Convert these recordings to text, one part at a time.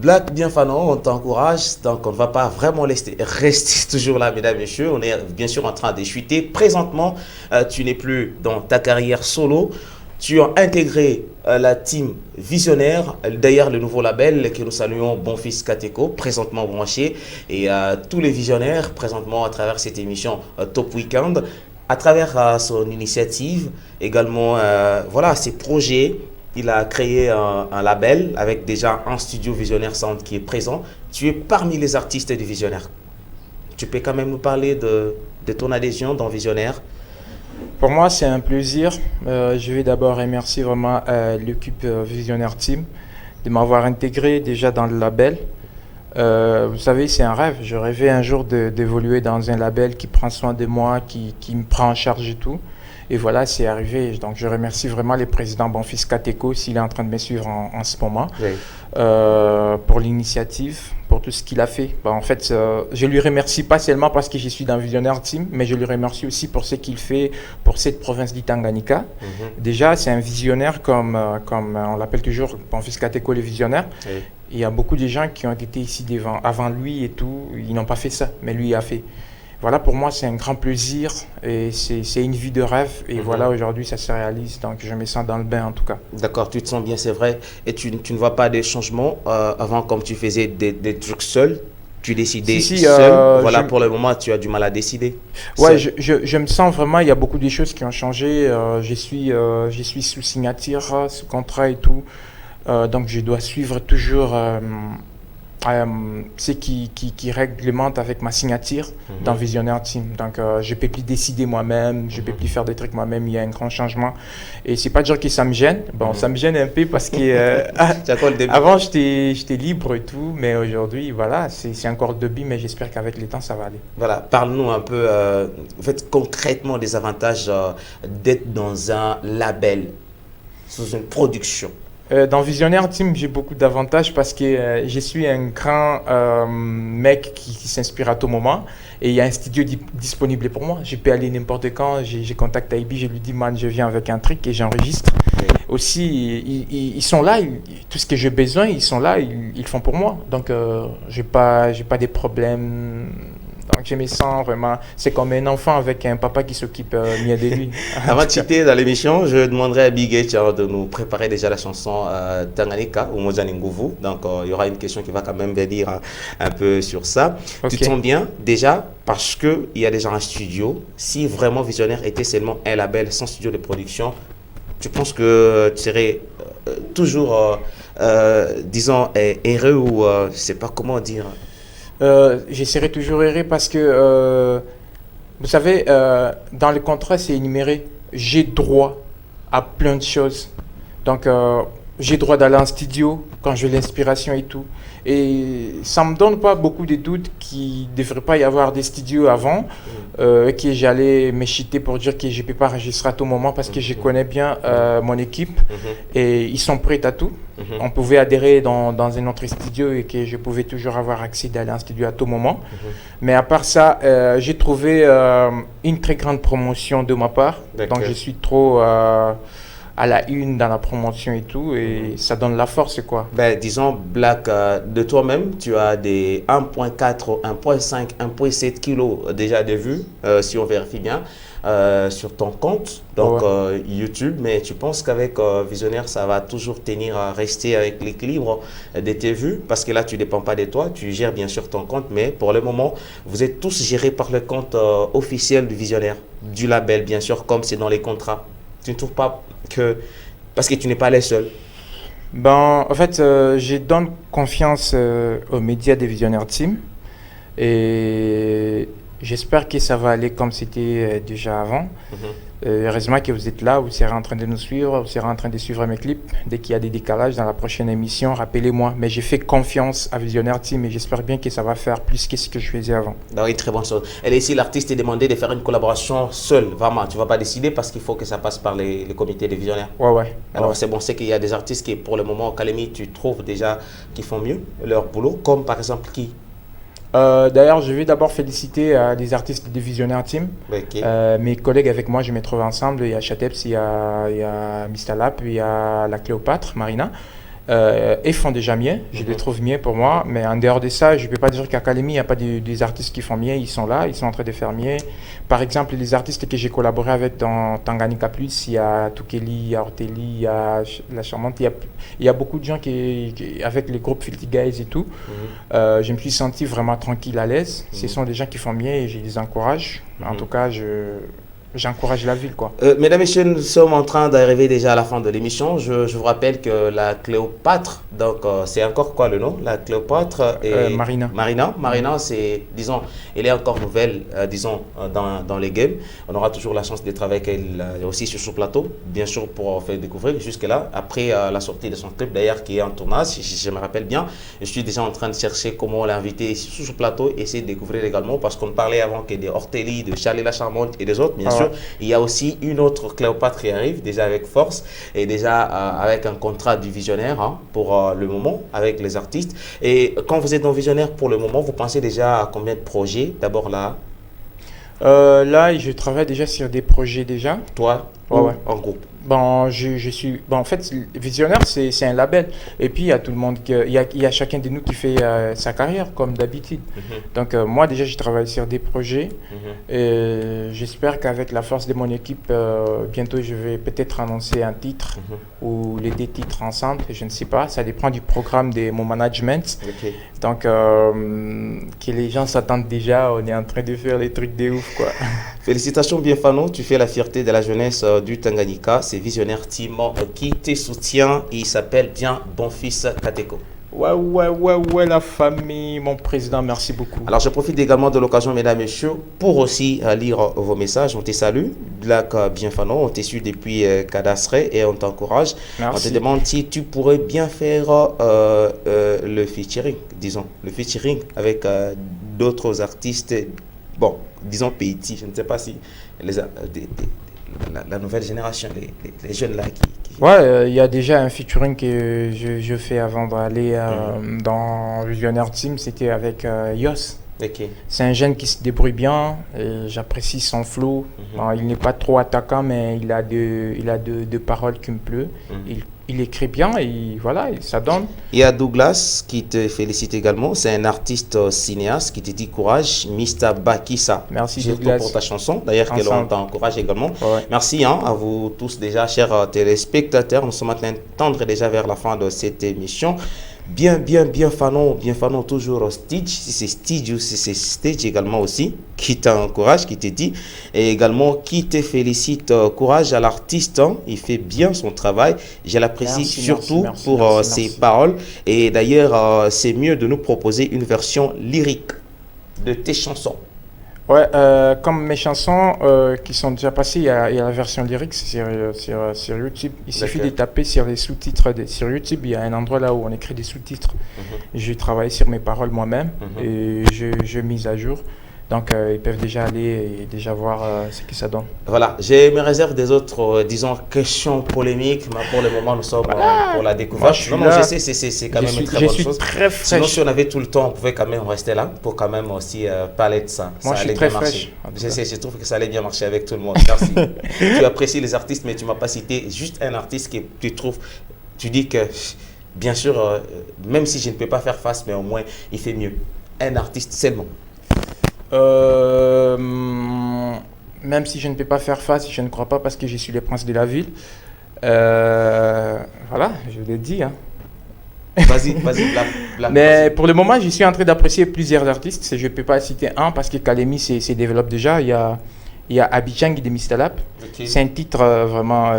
Black Bienfano, on t'encourage, donc on ne va pas vraiment rester toujours là, mesdames et messieurs. On est bien sûr en train de chuter. Présentement, tu n'es plus dans ta carrière solo. Tu as intégré la team Visionnaire, d'ailleurs le nouveau label que nous saluons, Bonfils Kateco, présentement branché, et tous les visionnaires présentement à travers cette émission Top Weekend, à travers son initiative, également voilà, ses projets. Il a créé un label avec déjà un studio Visionnaire Sound qui est présent. Tu es parmi les artistes du Visionnaire. Tu peux quand même nous parler de ton adhésion dans Visionnaire? Pour moi, c'est un plaisir. Je vais d'abord remercier vraiment l'équipe Visionnaire Team de m'avoir intégré déjà dans le label. Vous savez, c'est un rêve. Je rêvais un jour d'évoluer dans un label qui prend soin de moi, qui me prend en charge et tout. Et voilà, c'est arrivé. Donc, je remercie vraiment le président Bonfils Kateco, s'il est en train de me suivre en ce moment, Oui. pour l'initiative, pour tout ce qu'il a fait. En fait, je lui remercie pas seulement parce que je suis dans Visionnaire Team, mais je lui remercie aussi pour ce qu'il fait pour cette province du Tanganyika. Déjà, c'est un visionnaire comme on l'appelle toujours, Bonfils Kateco le visionnaire. Oui. Il y a beaucoup de gens qui ont été ici avant lui et tout, ils n'ont pas fait ça, mais lui a fait. Voilà, pour moi, c'est un grand plaisir et c'est une vie de rêve. Et voilà, aujourd'hui, ça se réalise. Donc, je me sens dans le bain, en tout cas. D'accord, tu te sens bien, c'est vrai. Et tu ne vois pas des changements avant, comme tu faisais des trucs seul, tu décidais seul. Voilà, pour le moment, tu as du mal à décider. Ouais, je me sens vraiment, il y a beaucoup de choses qui ont changé. Je suis sous signature, sous contrat et tout. Donc, je dois suivre toujours ce qui réglemente avec ma signature dans Visionnaire Team. Donc, je ne peux plus décider moi-même, je ne peux plus faire des trucs moi-même, il y a un grand changement. Et c'est pas dire que ça me gêne. Bon, ça me gêne un peu parce que avant, j'étais libre et tout, mais aujourd'hui, voilà, c'est encore le début, mais j'espère qu'avec le temps, ça va aller. Voilà, parle-nous un peu, en fait, concrètement des avantages d'être dans un label, sous une production. Dans Visionnaire Team, j'ai beaucoup d'avantages parce que je suis un grand mec qui s'inspire à tout moment et il y a un studio disponible pour moi. Je peux aller n'importe quand, j'ai contacté IB, je lui dis man, je viens avec un truc et j'enregistre. Oui. Aussi, ils sont là, tout ce que j'ai besoin, ils sont là, ils font pour moi. Donc, j'ai pas des problèmes. Donc, je me sens vraiment, c'est comme un enfant avec un papa qui s'occupe mieux de lui. Avant de quitter dans l'émission, je demanderai à Bigay de nous préparer déjà la chanson Tanganyika ou Mozani Nguvu. Donc, il y aura une question qui va quand même venir un peu sur ça. Okay. Tu te sens bien déjà parce qu'il y a déjà un studio. Si vraiment Visionnaire était seulement un label sans studio de production, tu penses que tu serais toujours, disons, heureux ou je ne sais pas comment dire. Je serai toujours heureux parce que, vous savez, dans le contrat, c'est énuméré. J'ai droit à plein de choses. Donc, j'ai droit d'aller en studio quand j'ai l'inspiration et tout. Et ça ne me donne pas beaucoup de doutes qu'il ne devrait pas y avoir des studios avant, que j'allais me cheater pour dire que je ne peux pas enregistrer à tout moment parce que je connais bien mon équipe et ils sont prêts à tout. On pouvait adhérer dans un autre studio et que je pouvais toujours avoir accès d'aller en studio à tout moment. Mais à part ça, j'ai trouvé une très grande promotion de ma part. Donc je suis trop à la une dans la promotion et tout, et ça donne la force, quoi. Ben, disons, Black, de toi-même, tu as des 1.4, 1.5, 1.7 kilos déjà de vues, si on vérifie bien, sur ton compte, donc YouTube, mais tu penses qu'avec Visionnaire, ça va toujours tenir à rester avec l'équilibre de tes vues, parce que là, tu ne dépends pas de toi, tu gères bien sûr ton compte, mais pour le moment, vous êtes tous gérés par le compte officiel du Visionnaire, du label, bien sûr, comme c'est dans les contrats. Tu ne trouves pas que... Parce que tu n'es pas les seuls. Ben, en fait, je donne confiance aux médias des Visionnaire Team. Et j'espère que ça va aller comme c'était déjà avant. Heureusement que vous êtes là, vous serez en train de nous suivre, vous serez en train de suivre mes clips. Dès qu'il y a des décalages dans la prochaine émission, rappelez-moi. Mais j'ai fait confiance à Visionnaire Team et j'espère bien que ça va faire plus que ce que je faisais avant. Oui, très bonne chose. Et ici, l'artiste est demandé de faire une collaboration seule, vraiment. Tu ne vas pas décider parce qu'il faut que ça passe par les comités des Visionnaires. Ouais. Alors, c'est bon, c'est qu'il y a des artistes qui, pour le moment, au Kalemi, tu trouves déjà qui font mieux leur boulot, comme par exemple qui? D'ailleurs, je vais d'abord féliciter les artistes de Visionnaire Team. Okay. Mes collègues avec moi, je me trouve ensemble. Il y a Chateps, il y a Mr. Lap, il y a la Cléopâtre, Marina. ils font déjà mieux, je les trouve mieux pour moi, mais en dehors de ça, je ne peux pas dire qu'Academy, il n'y a pas des artistes qui font mieux, ils sont là, ils sont en train de faire mieux. Par exemple, les artistes que j'ai collaboré avec dans Tanganyika Plus, il y a Toukeli, il y a Ortelli, il y a La Charmante, il y a beaucoup de gens avec les groupes Filthy Guys et tout. Je me suis senti vraiment tranquille, à l'aise. Ce sont des gens qui font mieux et je les encourage. En tout cas, j'encourage la ville, quoi. Mesdames et messieurs, nous sommes en train d'arriver déjà à la fin de l'émission. Je vous rappelle que la Cléopâtre, donc c'est encore quoi le nom? La Cléopâtre et Marina. Marina, c'est, disons, elle est encore nouvelle, disons, dans les games. On aura toujours la chance d'être avec elle aussi sur ce plateau, bien sûr, pour faire découvrir jusque-là. Après la sortie de son clip, d'ailleurs, qui est en tournage, si je me rappelle bien, je suis déjà en train de chercher comment l'inviter sur ce plateau et essayer de découvrir également, parce qu'on parlait avant que des Ortelli, de Charlie la Charmante et des autres, bien sûr. Il y a aussi une autre Cléopâtre qui arrive, déjà avec force et déjà avec un contrat du visionnaire pour le moment avec les artistes. Et quand vous êtes dans visionnaire pour le moment, vous pensez déjà à combien de projets d'abord là? Là, je travaille déjà sur des projets déjà. Toi, ouais. En groupe? Bon, je suis. Bon, en fait, Visionnaire, c'est un label. Et puis, il y a tout le monde. Il y a chacun de nous qui fait sa carrière, comme d'habitude. Donc, moi, déjà, je travaille sur des projets. Et j'espère qu'avec la force de mon équipe, bientôt, je vais peut-être annoncer un titre ou les deux titres ensemble. Je ne sais pas. Ça dépend du programme de mon management. Donc, que les gens s'attendent déjà. On est en train de faire les trucs de ouf, quoi. Félicitations, Bienfano. Tu fais la fierté de la jeunesse du Tanganyika. C'est Visionnaire Team qui te soutient. Il s'appelle bien Bonfils Kateko. Ouais, la famille, mon président, merci beaucoup. Alors, je profite également de l'occasion, mesdames et messieurs, pour aussi lire vos messages. On te salue, Black Bienfano, on te suit depuis Cadastre et on t'encourage. Merci. On te demande si tu pourrais bien faire le featuring, disons, le featuring avec d'autres artistes, bon, disons Peiti, je ne sais pas si la nouvelle génération, les jeunes là qui... Ouais, il y a déjà un featuring que je fais avant d'aller dans Visionnaire Team, c'était avec Yos. C'est un jeune qui se débrouille bien, j'apprécie son flow. Bon, il n'est pas trop attaquant, mais il a de paroles qui me plaisent. Il écrit bien et voilà, ça donne. Il y a Douglas qui te félicite également. C'est un artiste cinéaste qui te dit courage, Mr. Bakissa. Merci Douglas pour ta chanson. D'ailleurs, on t'encourage également. Ouais. Merci à vous tous déjà, chers téléspectateurs. Nous sommes maintenant tendre déjà vers la fin de cette émission. Bienfano, toujours stage. Si c'est stage ou si c'est stage également aussi, qui t'encourage, qui te dit, et également qui te félicite. Courage à l'artiste, il fait bien son travail. Je l'apprécie surtout pour ses paroles. Et d'ailleurs, c'est mieux de nous proposer une version lyrique de tes chansons. Ouais, comme mes chansons qui sont déjà passées, il y a la version lyrique sur YouTube. Il suffit de taper sur les sous-titres sur YouTube. Il y a un endroit là où on écrit des sous-titres. Je travaille sur mes paroles moi-même et je mise à jour. Donc, ils peuvent déjà aller et déjà voir ce que ça donne. Voilà, j'ai mes réserves des autres, disons, questions polémiques, mais pour le moment, nous sommes pour la découverte. Je sais, c'est quand même une très bonne chose. Très fraîche. Sinon, si on avait tout le temps, on pouvait quand même rester là pour quand même aussi parler de ça. Moi, ça je suis très fraîche. Je trouve que ça allait bien marcher avec tout le monde. Merci. Tu apprécies les artistes, mais tu ne m'as pas cité juste un artiste que tu trouves, tu dis que, bien sûr, même si je ne peux pas faire face, mais au moins, il fait mieux. Un artiste seulement. Même si je ne peux pas faire face, je ne crois pas parce que je suis le prince de la ville. Voilà, je l'ai dit. Vas-y, Mais pour le moment, je suis en train d'apprécier plusieurs artistes. Je ne peux pas citer un parce que Kalemi se développe déjà. Il y a Abidjan de Mr. Lap. C'est un titre vraiment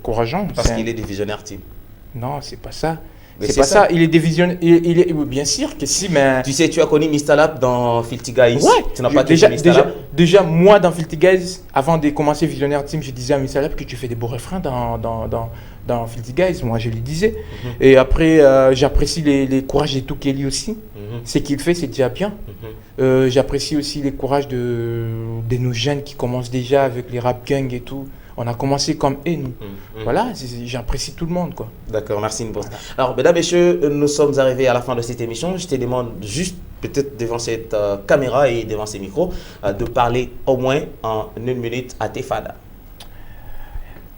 courageant. Parce qu'il est des Visionnaire Team. Non, c'est pas ça. C'est pas ça, il est divisionné. Il est, bien sûr que si, mais. Tu sais, tu as connu Mr. Lap dans Filthy Guys. Ouais, tu n'as pas déjà, moi, dans Filthy Guys, avant de commencer Visionnaire Team, je disais à Mr. Lap que tu fais des beaux refrains dans Filthy Guys. Moi, je lui disais. Et après, j'apprécie les courages de Toukeli aussi. Ce qu'il fait, c'est déjà bien. J'apprécie aussi les courages de nos jeunes qui commencent déjà avec les rap gangs et tout. On a commencé comme eux, nous. Voilà, j'apprécie tout le monde, quoi. D'accord, merci Nbos. Alors, mesdames, messieurs, nous sommes arrivés à la fin de cette émission. Je te demande juste, peut-être devant cette caméra et devant ces micros, de parler au moins en 1 minute à tes fans.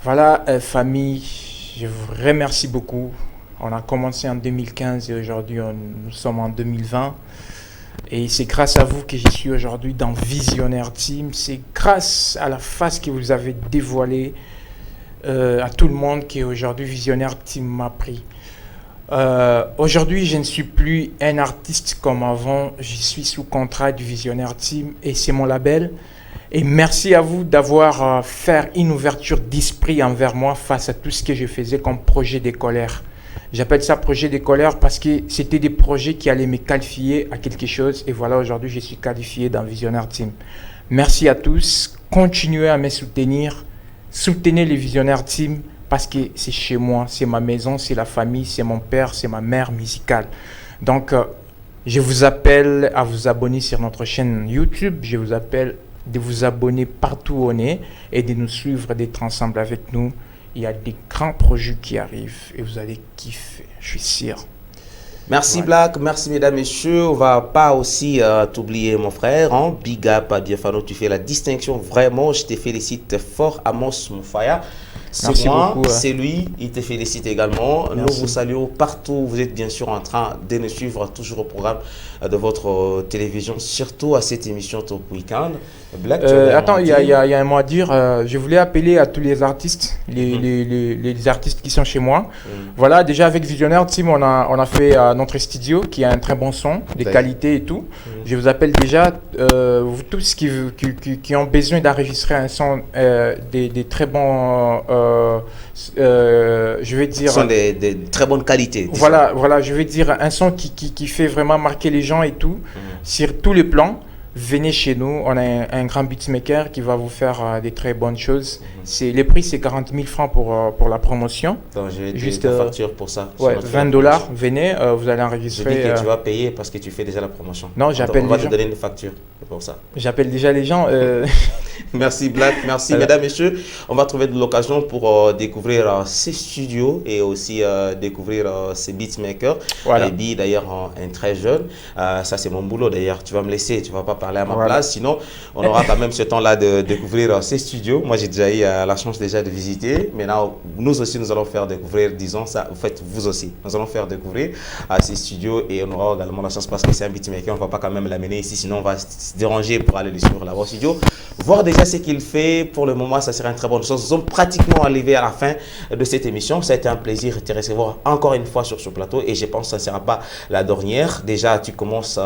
Voilà, famille, je vous remercie beaucoup. On a commencé en 2015 et aujourd'hui, nous sommes en 2020. Et c'est grâce à vous que je suis aujourd'hui dans Visionnaire Team. C'est grâce à la face que vous avez dévoilée à tout le monde qu'aujourd'hui Visionnaire Team m'a pris. Aujourd'hui, je ne suis plus un artiste comme avant. Je suis sous contrat du Visionnaire Team et c'est mon label. Et merci à vous d'avoir fait une ouverture d'esprit envers moi face à tout ce que je faisais comme projet d'écolaire. J'appelle ça projet d'écolaire parce que c'était des projets qui allaient me qualifier à quelque chose. Et voilà, aujourd'hui, je suis qualifié dans Visionnaire Team. Merci à tous. Continuez à me soutenir. Soutenez les Visionnaire Team parce que c'est chez moi, c'est ma maison, c'est la famille, c'est mon père, c'est ma mère musicale. Donc, je vous appelle à vous abonner sur notre chaîne YouTube. Je vous appelle de vous abonner partout où on est et de nous suivre, d'être ensemble avec nous. Il y a des grands projets qui arrivent et vous allez kiffer, je suis sûr. Merci Black, merci mesdames, messieurs. On va pas aussi t'oublier mon frère, hein? Big up à Bienfano, tu fais la distinction vraiment. Je te félicite fort, Amos Moufaya. C'est moi, c'est lui, il te félicite également. Merci. Nous vous saluons partout. Vous êtes bien sûr en train de nous suivre toujours au programme de votre télévision, surtout à cette émission Top Weekend. Black, attends, il y a un mot à dire. Je voulais appeler à tous les artistes, les artistes qui sont chez moi. Voilà, déjà avec Visionnaire Team, on a fait notre studio qui a un très bon son, des qualités et tout. Je vous appelle déjà, vous tous qui ont besoin d'enregistrer un son, des très bons, je vais dire... Ce sont des très bonnes qualités. Voilà, je vais dire un son qui fait vraiment marquer les gens et tout, sur tous les plans. Venez chez nous, on a un grand beatmaker qui va vous faire des très bonnes choses. Les prix, c'est 40 000 francs pour la promotion. Donc, j'ai juste une facture pour ça. Ouais, 20 $, venez, vous allez enregistrer. Je dis que tu vas payer parce que tu fais déjà la promotion. Non, j'appelle les gens. On va te donner une facture pour ça. J'appelle déjà les gens. Merci Black, merci mesdames, messieurs. On va trouver de l'occasion pour découvrir ces studios et aussi découvrir ces beatmakers. Voilà. Ebi d'ailleurs, un très jeune. Ça, c'est mon boulot d'ailleurs. Tu vas me laisser, tu ne vas pas parler à ma place. Sinon, on aura quand même ce temps-là de découvrir ces studios. Moi, j'ai déjà eu la chance déjà de visiter. Maintenant, nous aussi, nous allons faire découvrir, disons ça, en fait, vous aussi. Nous allons faire découvrir ces studios et on aura également la chance parce que c'est un beatmaker. On ne va pas quand même l'amener ici, sinon on va se déranger pour aller le suivre là-bas au studio. Voir déjà ce qu'il fait. Pour le moment, ça serait une très bonne chose. Nous sommes pratiquement arrivés à la fin de cette émission. Ça a été un plaisir de te recevoir encore une fois sur ce plateau et je pense que ça ne sera pas la dernière. Déjà, tu commences,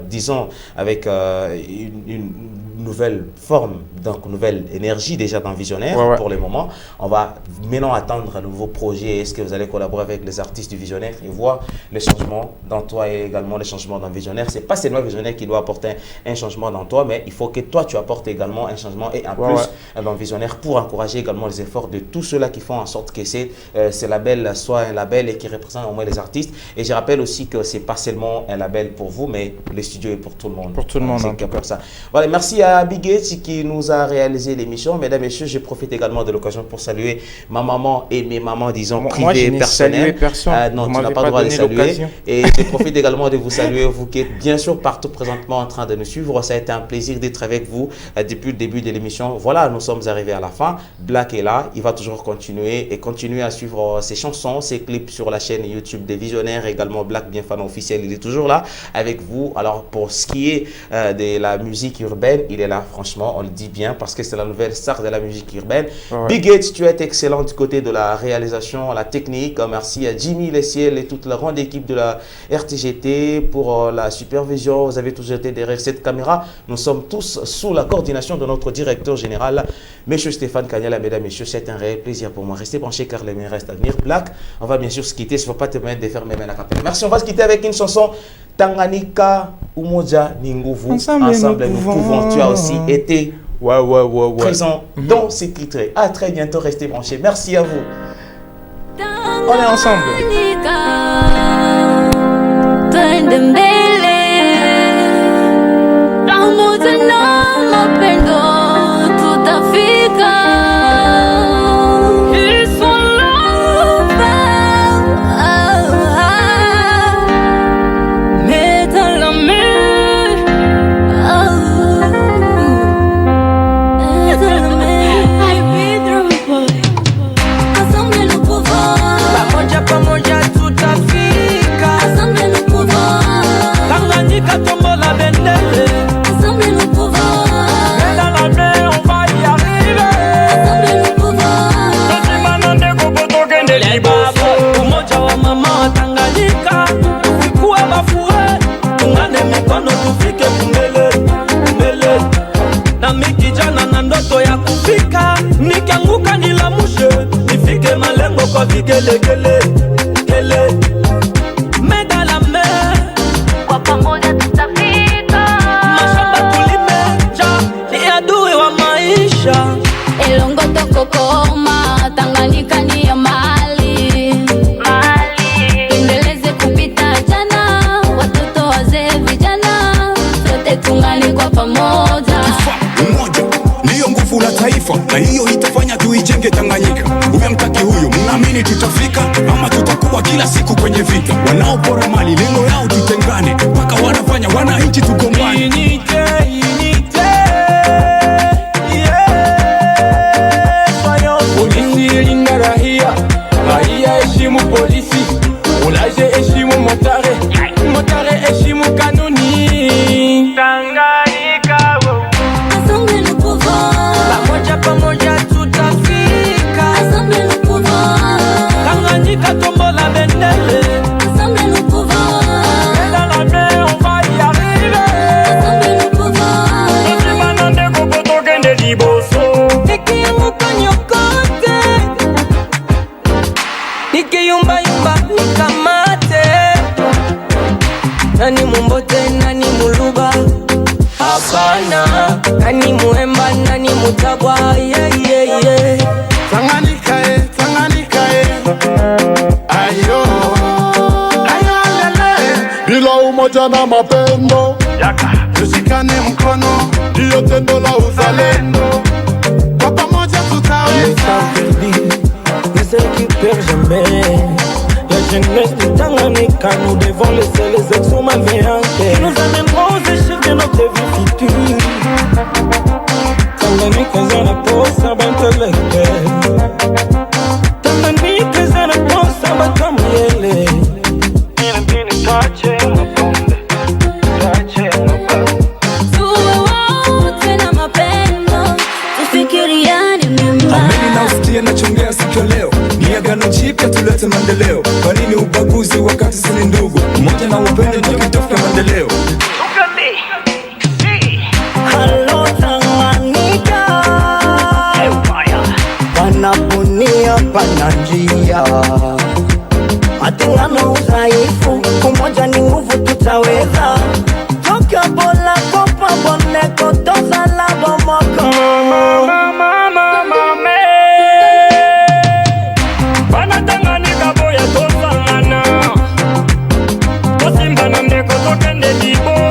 disons, avec une nouvelle forme, donc nouvelle énergie déjà dans Visionnaire pour le moment. On va maintenant attendre un nouveau projet. Est-ce que vous allez collaborer avec les artistes du Visionnaire et voir les changements dans toi et également les changements dans Visionnaire. C'est pas seulement Visionnaire qui doit apporter un changement dans toi, mais il faut que toi tu apportes également un changement et en plus dans Visionnaire pour encourager également les efforts de tous ceux-là qui font en sorte que ce label soit un label et qui représente au moins les artistes. Et je rappelle aussi que c'est pas seulement un label pour vous, mais le studio est pour tout le monde. Pour tout le monde. C'est pour ça. Voilà, merci à Big Gates qui nous a réalisé l'émission. Mesdames et messieurs, je profite également de l'occasion pour saluer ma maman et mes mamans, disons, privées, personnelles. Non, tu n'as pas le droit de saluer. Et je profite également de vous saluer, vous qui êtes bien sûr partout présentement en train de nous suivre. Ça a été un plaisir d'être avec vous depuis le début de l'émission. Voilà, nous sommes arrivés à la fin. Black est là, il va toujours continuer et continuer à suivre ses chansons, ses clips sur la chaîne YouTube des Visionnaires. Également Black Bienfano officiel, il est toujours là avec vous. Alors pour ce qui est de la musique urbaine, il est là, franchement, on le dit bien parce que c'est la nouvelle star de la musique urbaine. Big Gates, tu es excellent du côté de la réalisation, la technique. Merci à Jimmy Lessiel et toute la grande équipe de la RTGT pour la supervision. Vous avez toujours été derrière cette caméra. Nous sommes tous sous la coordination de notre directeur général, Monsieur Stéphane Kanyala. Mesdames, messieurs, c'est un réel plaisir pour moi. Restez branchés car le meilleur reste à venir. Black, on va bien sûr se quitter. Il ne faut pas te permettre de faire mes mains à capella. Merci, on va se quitter avec une chanson. Tanganyika Umoja Ninguvu. Ensemble nous pouvons. Tu as aussi été présent dans ces titres. À très bientôt. Restez branchés. Merci à vous. On est ensemble. Pamoja gele gele gele. Mais dans la mer, kwa pamoja tutafika. mashamba tulimeja, ni adui wa maisha. Elongo toko koma, Tanganyika ni ya mali. Endeleze kupita jana, watoto wazee vijana, sote tungane kwa pamoja. Umoja ndiyo nguvu la taifa, na hiyo itafanya tuijenge Tanganyika. Umemtaki huyo, mnaamini tutafika ama tutakuwa kila siku kwenye vita? Wanaopora mali lengo yao tutengane, mpaka wanafanya wananchi tugombane. Unité, unité, yeah. Polisi linda raia, raia heshimu polisi. Ulaje heshimu motare, motare heshimu kanuni. Tanganyika, Assemble le pouvoir, pamoja pamoja tutafika. assemble le pouvoir, Tanganyika tombola bendele. assemble le pouvoir, Dans la mer on va y arriver. assemble le pouvoir. Tusibanane kupoto kende liboso. Nikiangu kanyokote, nikiyumba yumba nikamate. Nani mumbote, nani muluba? Hapana. Nani muemba, nani mutabwa? Yeah, yeah, yeah. Tanganyika, Tanganyika, ayo, ayo lele. Bila umoja na mapendo, tushikane mkono, ndiyo tendo la uzalendo. Kwa pamoja tutaweza. Ne se récupère jamais. La jeunesse de Tanganyika, nous devons laisser les actions malveillantes qui nous amèneront aux échecs de notre vie future. Tanganyika zana posa banteleke, Tanganyika zana posa bakamuyele. Nini tache mapombe, tache mapombe. Tuwe wote na mapendo, tufikiriane mema. Ameni na usikie nachongea sikio leo, ni agano jipya tulete maendeleo. Kwa nini ubaguzi wakati sisi ni ndugu? Umoja na upendo ndio kitafuta maendeleo. Hello Tanganyika, panaponia pana njia, matengano udhaifu, umoja ni nguvu, tutaweza. Toka bola kopa boneko toza la bomoko. Bana Tanganyika boya tozangana, tosimba na mdeko tokende libo.